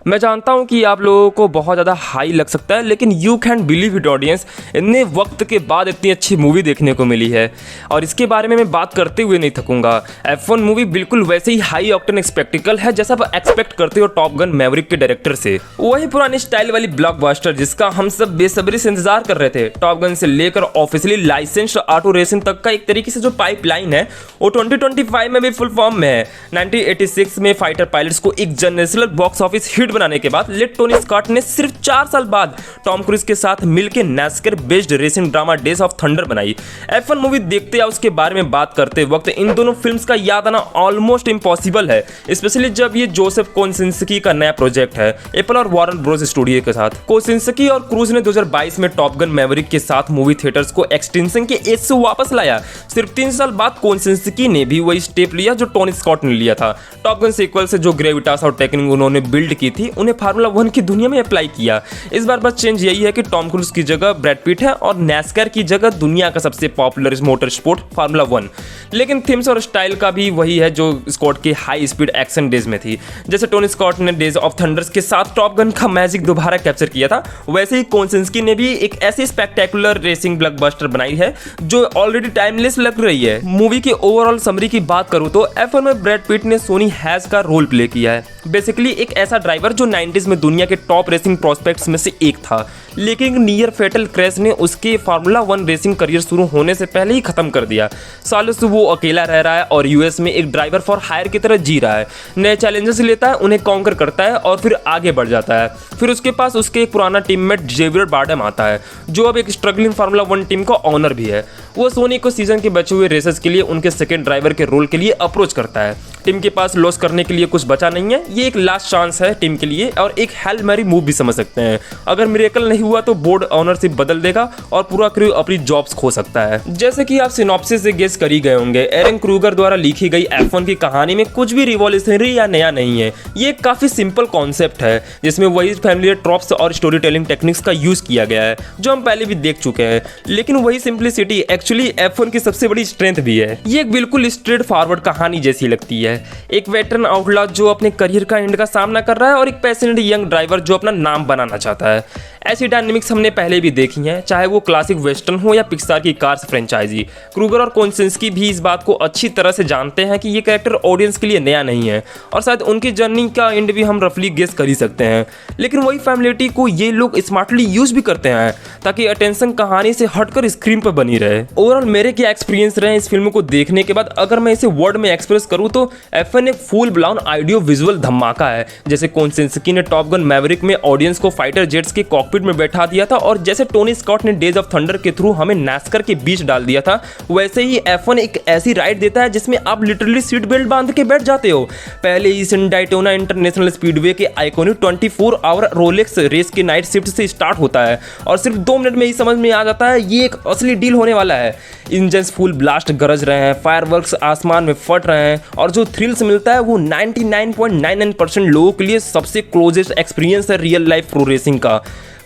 मैं जानता हूं कि आप लोगों को बहुत ज़्यादा हाई लग सकता है, लेकिन you can believe it audience, इतने वक्त के बाद इतनी अच्छी मूवी देखने को मिली है और इसके बारे में मैं बात करते हुए नहीं थकूंगा। F1 मूवी बिल्कुल वैसे ही हाई ऑक्टेन स्पेक्टिकल है जैसा आप एक्सपेक्ट करते हो टॉप गन मैवरिक के डायरेक्टर से। वही पुरानी स्टाइल वाली ब्लॉकबस्टर जिसका हम सब बेसब्री से इंतजार कर रहे थे। टॉप गन से लेकर ऑफिशियली लाइसेंस्ड ऑटो रेसिंग तक का एक तरीके से जो पाइपलाइन है वो 2025 में भी फुल फॉर्म में है। 1986 में फाइटर पायलट्स को एक जनरेशनल बॉक्स ऑफिस हिट बनाने के बाद लेट टोनी स्कॉट ने सिर्फ 4 साल बाद टॉम क्रूज के साथ मिलकर NASCAR based racing drama Days of Thunder बनाई। F1 मूवी देखते या उसके बारे में बात करते वक्त इन दोनों फिल्म्स का याद आना ऑलमोस्ट इम्पॉसिबल है, स्पेशली जब ये जोसेफ कोसिंस्की का नया प्रोजेक्ट है एप्पल और वार्नर ब्रोस स्टूडियो के साथ। कोसिंस्की और क्रूज ने 2022 में टॉप गन मैवरिक के साथ मूवी थिएटर्स को एक्सटेंशन के एज से वापस लाया। सिर्फ 3 साल बाद कोसिंस्की ने भी वही स्टेप लिया जो टोनी स्कॉट ने लिया था। टॉप गन सीक्वल से जो ग्रेविटास और टेक्निक उन्होंने बिल्ड की थी उन्हें फार्मूला 1 की दुनिया में अप्लाई किया। इस बार बस चेंज यही है कि टॉम क्रूज की जगह ब्रैड पिट है और नैस्कर की जगह दुनिया का सबसे पॉपुलर मोटर स्पोर्ट फार्मूला 1। लेकिन थीम्स और स्टाइल का भी वही है जो स्कॉट के हाई स्पीड एक्शन डेज में थी। जैसे टोनी स्कॉट ने डेज ऑफ थंडर्स के साथ टॉप गन का मैजिक दोबारा कैप्चर किया था, वैसे ही कोसिंस्की ने भी एक ऐसी स्पेक्टेकुलर रेसिंग ब्लॉकबस्टर बनाई है जो ऑलरेडी टाइमलेस लग रही है। मूवी की ओवरऑल समरी की बात करूं तो F1 में ब्रैड पिट ने सोनी हैज का रोल प्ले किया है। बेसिकली एक ऐसा ड्राइवर जो 90s में दुनिया के टॉप रेसिंग प्रोस्पेक्ट्स में से एक था, लेकिन नियर फेटल क्रैश ने उसके फार्मूला 1 रेसिंग करियर शुरू होने से पहले ही खत्म कर दिया। सालों से वो अकेला रह रहा है और यूएस में एक ड्राइवर फॉर हायर की तरह जी रहा है। नए चैलेंजेस लेता है, उन्हें कॉन्कर करता है और फिर आगे बढ़ जाता है। फिर उसके पास उसके एक पुराना टीममेट जेवियर बार्डम आता है जो अब एक स्ट्रगलिंग फार्मूला 1 टीम का ऑनर भी है। वो सोनी को सीजन के बचे हुए रेसेस के लिए उनके सेकंड ड्राइवर के रोल के लिए अप्रोच करता है। टीम के पास लॉस करने के लिए कुछ बचा नहीं है, ये एक लास्ट चांस है टीम के लिए और एक हेल मैरी मूव भी समझ सकते हैं। अगर मिरेकल नहीं हुआ तो बोर्ड ऑनरशिप बदल देगा और पूरा क्रू अपनी जॉब्स खो सकता है। जैसे कि आप सिनॉप्सिस से गेस कर ही गए होंगे, एरन क्रूगर द्वारा लिखी गई F1 की कहानी में कुछ भी रिवॉल्यूशनरी या नया नहीं है। ये एक काफी सिंपल कॉन्सेप्ट है जिसमें वही फैमिलियर ट्रॉप्स और स्टोरी टेलिंग टेक्निक्स का यूज किया गया है जो हम पहले भी देख चुके हैं, लेकिन वही सिंप्लिसिटी एक्चुअली F1 की सबसे बड़ी स्ट्रेंथ भी है। ये एक बिल्कुल स्ट्रेट फॉरवर्ड कहानी जैसी लगती है। एक वेटरन आउटलॉ जो अपने करियर का एंड का सामना कर रहा है और एक पैशनेट यंग ड्राइवर जो अपना नाम बनाना चाहता है। ऐसी डायनेमिक्स हमने पहले भी देखी हैं, चाहे वो क्लासिक वेस्टर्न हो या पिक्सार की कार्स फ्रेंचाइजी। क्रूगर और कोसिंस्की भी इस बात को अच्छी तरह से जानते हैं कि ये कैरेक्टर ऑडियंस के लिए नया नहीं है और शायद उनकी जर्नी का एंड भी हम रफली गेस कर ही सकते हैं। लेकिन वही फैमिलिटी को ये लोग स्मार्टली यूज भी करते हैं ताकि अटेंशन कहानी से हटकर स्क्रीन पर बनी रहे। ओवरऑल मेरे क्या एक्सपीरियंस रहे इस फिल्म को देखने के बाद, अगर मैं इसे वर्ड में एक्सप्रेस करूँ तो F1 एक फुल ब्लाउन ऑडियो विजुअल धमाका है। जैसे कोसिंस्की ने टॉप गन मैवरिक में ऑडियंस को फाइटर जेट्स के कॉकपिट में बैठा दिया था और जैसे टोनी स्कॉट ने डेज ऑफ थंडर के थ्रू हमें नैस्कर के बीच डाल दिया था, वैसे ही F1 एक ऐसी राइड देता है जिसमें आप लिटरली सीट बेल्ट बांध के बैठ जाते हो। पहले इस डायटोना इंटरनेशनल स्पीडवे के आइकॉनिक 24 आवर रोलेक्स रेस के नाइट शिफ्ट से स्टार्ट होता है और सिर्फ 2 मिनट में ही समझ में आ जाता है ये एक असली डील होने वाला है। इंजन्स फुल ब्लास्ट गरज रहे हैं, फायरवर्क्स आसमान में फट रहे हैं और जो थ्रिल्स मिलता है वो 99.99% लोगों के लिए सबसे क्लोजेस्ट एक्सपीरियंस है रियल लाइफ प्रो रेसिंग का।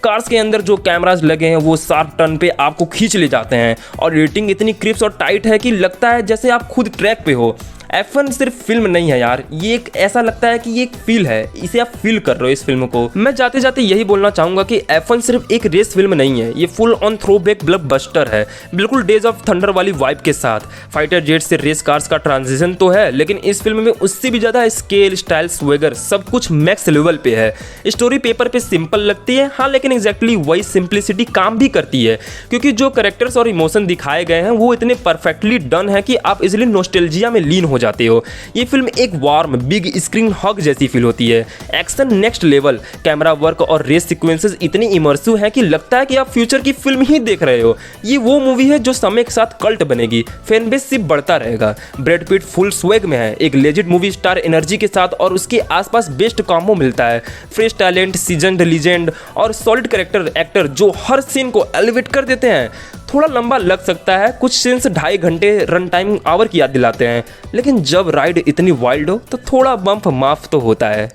कार्स के अंदर जो कैमराज लगे हैं वो शार्प टर्न पे आपको खींच ले जाते हैं और रेटिंग इतनी क्रिप्स और टाइट है कि लगता है जैसे आप खुद ट्रैक पे हो। F1 सिर्फ फिल्म नहीं है यार, ये एक ऐसा लगता है कि ये एक फील है, इसे आप फील कर रहे हो इस फिल्म को। मैं जाते जाते यही बोलना चाहूंगा कि F1 सिर्फ एक रेस फिल्म नहीं है, ये फुल ऑन थ्रोबैक ब्लॉकबस्टर है, बिल्कुल डेज ऑफ थंडर वाली वाइब के साथ। फाइटर जेट से रेस कार्स का ट्रांजिशन तो है, लेकिन इस फिल्म में उससे भी ज्यादा स्केल, स्टाइल, स्वेगर सब कुछ मैक्स लेवल पे है। स्टोरी पेपर पे सिंपल लगती है हाँ, लेकिन एग्जैक्टली वही सिंप्लिसिटी काम भी करती है क्योंकि जो कैरेक्टर्स और इमोशन दिखाए गए हैं वो इतने परफेक्टली डन है कि आप इजिली नॉस्टैल्जिया में लीन हो जाते हो। ये फिल्म एक वार्म बिग स्क्रीन हग जैसी फील होती है। Action next level, camera work और रेस सीक्वेंसेस इतनी इमर्सिव है कि लगता है कि आप फ्यूचर की फिल्म ही देख रहे हो। ये वो मूवी है जो समय के साथ कल्ट बनेगी, फैन बेस सिर्फ बढ़ता रहेगा। ब्रैड पिट फुल स्वैग में है, एक लेजेंड मूवी स्टार एनर्जी के साथ और उसके आसपास बेस्ट कॉम्बो मिलता है। फ्रेश टैलेंट, सीजन्ड लीजेंड और सॉलिड कैरेक्टर एक्टर जो हर सीन को एलिवेट कर देते हैं। थोड़ा लंबा लग सकता है, कुछ सीन्स 2.5 घंटे रन टाइम आवर की याद दिलाते हैं, लेकिन जब राइड इतनी वाइल्ड हो तो थोड़ा बम्प माफ तो होता है।